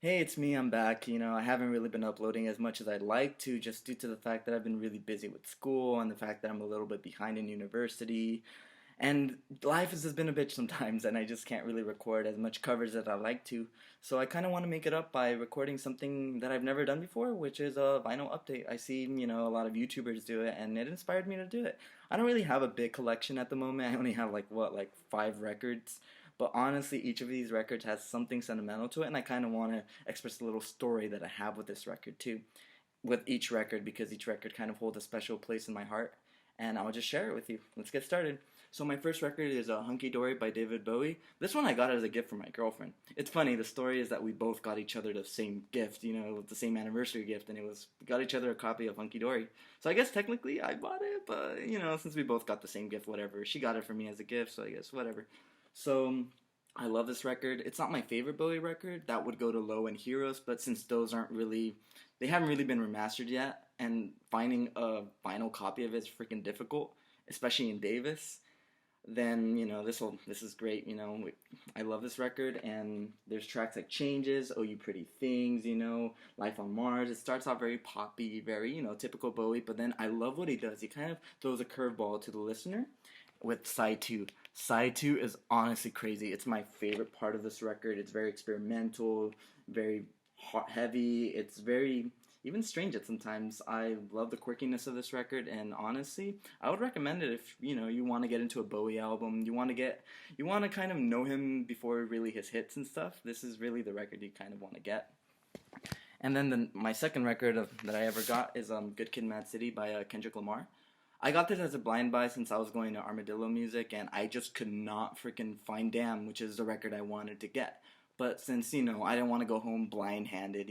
Hey, it's me, I'm back. I haven't really been uploading as much as I'd like to, just due to the fact that I've been really busy with school and the fact that I'm a little bit behind in university. And life has just been a bitch sometimes, and I just can't really record as much coverage as I'd like to. So I kind of want to make it up by recording something that I've never done before, which is a vinyl update. I see, a lot of YouTubers do it, and it inspired me to do it. I don't really have a big collection at the moment. I only have like 5 records. But honestly, each of these records has something sentimental to it, and I kind of want to express a little story that I have with this record too, with each record, because each record kind of holds a special place in my heart, and I'll just share it with you. Let's get started. So my first record is Hunky Dory by David Bowie. This one I got as a gift from my girlfriend. It's funny, the story is that we both got each other the same gift, the same anniversary gift, and we got each other a copy of Hunky Dory. So I guess technically I bought it, but since we both got the same gift, whatever. She got it for me as a gift, so I guess whatever. So I love this record. It's not my favorite Bowie record. That would go to Low and Heroes, but since those they haven't really been remastered yet, and finding a vinyl copy of it is freaking difficult, especially in Davis. Then this is great. I love this record, and there's tracks like Changes, Oh You Pretty Things, Life on Mars. It starts off very poppy, very typical Bowie, but then I love what he does. He kind of throws a curveball to the listener with side two. Side two is honestly crazy. It's my favorite part of this record. It's very experimental, very heavy. It's very even strange at sometimes. I love the quirkiness of this record, and honestly, I would recommend it if you want to get into a Bowie album. You want to kind of know him before really his hits and stuff. This is really the record you kind of want to get. And then my second record that I ever got is Good Kid, Mad City by Kendrick Lamar. I got this as a blind buy since I was going to Armadillo Music, and I just could not freaking find Damn, which is the record I wanted to get. But since I didn't want to go home blind-handed,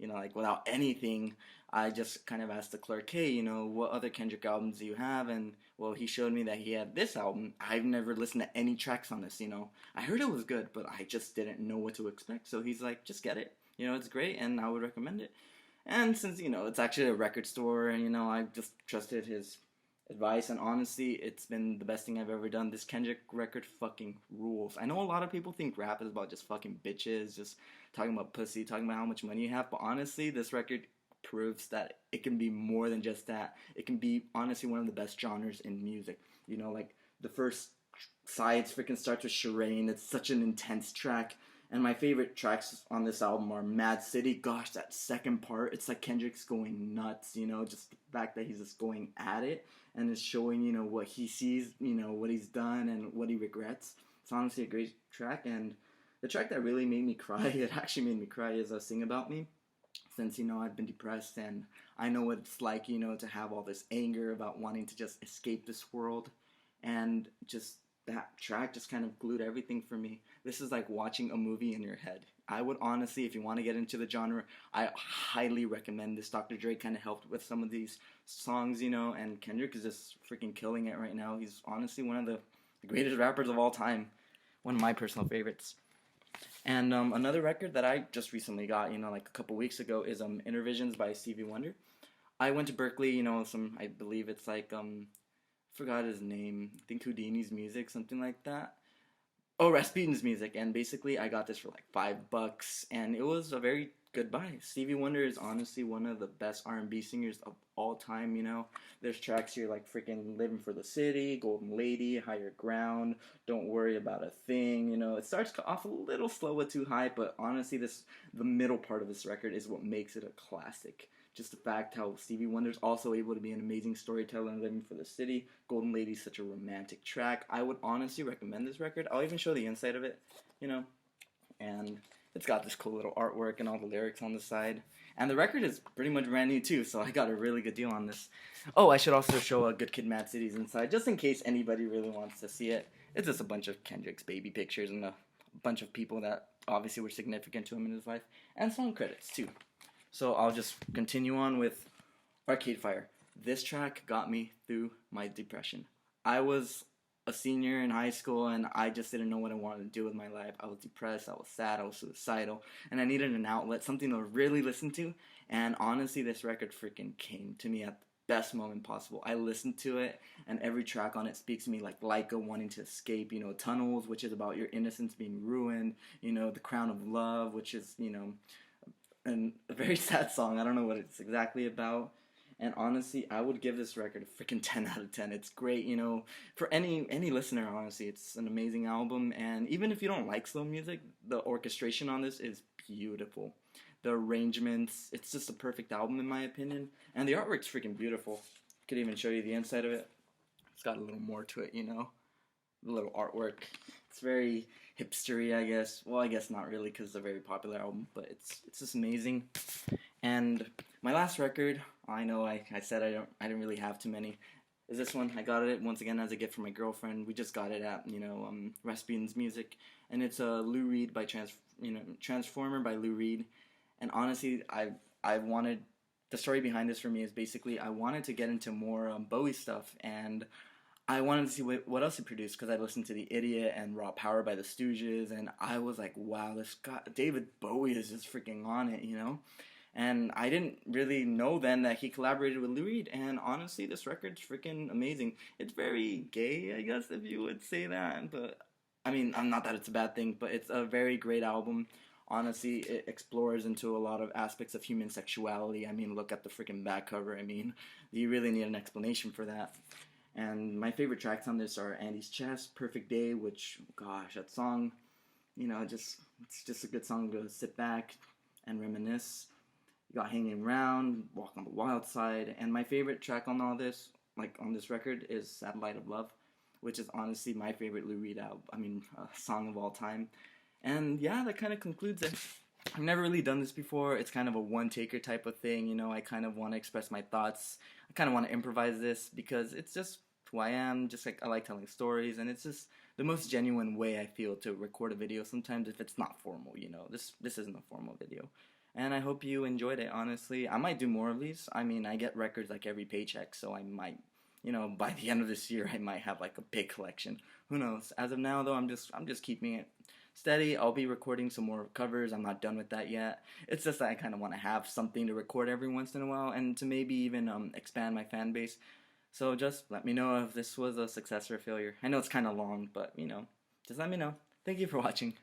like without anything, I just kind of asked the clerk, hey, what other Kendrick albums do you have? And well, he showed me that he had this album. I've never listened to any tracks on this. I heard it was good, but I just didn't know what to expect. So he's like, just get it. It's great, and I would recommend it. And since it's actually a record store, and I just trusted his advice, and honestly, it's been the best thing I've ever done. This Kendrick record fucking rules. I know a lot of people think rap is about just fucking bitches, just talking about pussy, talking about how much money you have, but honestly, this record proves that it can be more than just that. It can be honestly one of the best genres in music. Like the first side freaking starts with Shireen. It's such an intense track. And my favorite tracks on this album are Mad City. Gosh, that second part, it's like Kendrick's going nuts, just the fact that he's just going at it and is showing, what he sees, what he's done and what he regrets. It's honestly a great track. And the track that really made me cry, it actually made me cry, is Sing About Me. Since, I've been depressed and I know what it's like, to have all this anger about wanting to just escape this world. And just that track just kind of glued everything for me. This is like watching a movie in your head. I would honestly, if you want to get into the genre, I highly recommend this. Dr. Dre kind of helped with some of these songs, and Kendrick is just freaking killing it right now. He's honestly one of the greatest rappers of all time. One of my personal favorites. And another record that I just recently got, like a couple weeks ago, is Intervisions by Stevie Wonder. I went to Berkeley, I believe it's like forgot his name. I think Houdini's Music, something like that. Oh, Rasputin's Music, and basically I got this for like $5, and it was a very good buy. Stevie Wonder is honestly one of the best R&B singers of all time. There's tracks here like freaking Living for the City, Golden Lady, Higher Ground, Don't Worry About a Thing. It starts off a little slow with Too High, but honestly, the middle part of this record is what makes it a classic. Just the fact how Stevie Wonder's also able to be an amazing storyteller in Living for the City. Golden Lady's such a romantic track. I would honestly recommend this record. I'll even show the inside of it, and it's got this cool little artwork and all the lyrics on the side. And the record is pretty much brand new too, so I got a really good deal on this. Oh, I should also show a Good Kid, Mad City's inside, just in case anybody really wants to see it. It's just a bunch of Kendrick's baby pictures and a bunch of people that obviously were significant to him in his life, and song credits too. So I'll just continue on with Arcade Fire. This track got me through my depression. I was a senior in high school and I just didn't know what I wanted to do with my life. I was depressed, I was sad, I was suicidal, and I needed an outlet, something to really listen to. And honestly, this record freaking came to me at the best moment possible. I listened to it, and every track on it speaks to me like Laika wanting to escape, Tunnels, which is about your innocence being ruined, The Crown of Love, which is, and a very sad song. I don't know what it's exactly about. And honestly, I would give this record a freaking 10 out of 10. It's great, for any listener, honestly. It's an amazing album. And even if you don't like slow music, the orchestration on this is beautiful. The arrangements, it's just a perfect album in my opinion. And the artwork's freaking beautiful. Could even show you the inside of it. It's got a little more to it, The little artwork. It's very hipstery, I guess. Well, I guess not really, because it's a very popular album, but it's just amazing. And my last record, I know I said I didn't really have too many, is this one. I got it once again as a gift from my girlfriend. We just got it at Rasputin's Music, and it's a Lou Reed by Transformer by Lou Reed. And honestly, I wanted, the story behind this for me is basically I wanted to get into more Bowie stuff, and I wanted to see what else he produced, because I listened to The Idiot and Raw Power by the Stooges, and I was like, wow, this guy, David Bowie is just freaking on it, And I didn't really know then that he collaborated with Lou Reed, and honestly, this record's freaking amazing. It's very gay, I guess, if you would say that, but, I mean, not that it's a bad thing, but it's a very great album. Honestly, it explores into a lot of aspects of human sexuality. I mean, look at the freaking back cover. I mean, you really need an explanation for that. And my favorite tracks on this are Andy's Chest, Perfect Day, which, gosh, that song, it's just a good song to sit back and reminisce. You got Hanging Around, Walk on the Wild Side, and my favorite track on all this, like on this record, is Satellite of Love, which is honestly my favorite Lou Reed song of all time. And yeah, that kind of concludes it. I've never really done this before. It's kind of a one-taker type of thing, I kind of want to express my thoughts. I kind of want to improvise this because it's just who I am, just like I like telling stories, and it's just the most genuine way I feel to record a video sometimes if it's not formal, This isn't a formal video. And I hope you enjoyed it, honestly. I might do more of these. I mean, I get records like every paycheck, so I might, by the end of this year, I might have like a big collection. Who knows? As of now, though, I'm just keeping it steady. I'll be recording some more covers. I'm not done with that yet. It's just that I kind of want to have something to record every once in a while, and to maybe even expand my fan base. So just let me know if this was a success or a failure. I know it's kind of long, but just let me know. Thank you for watching.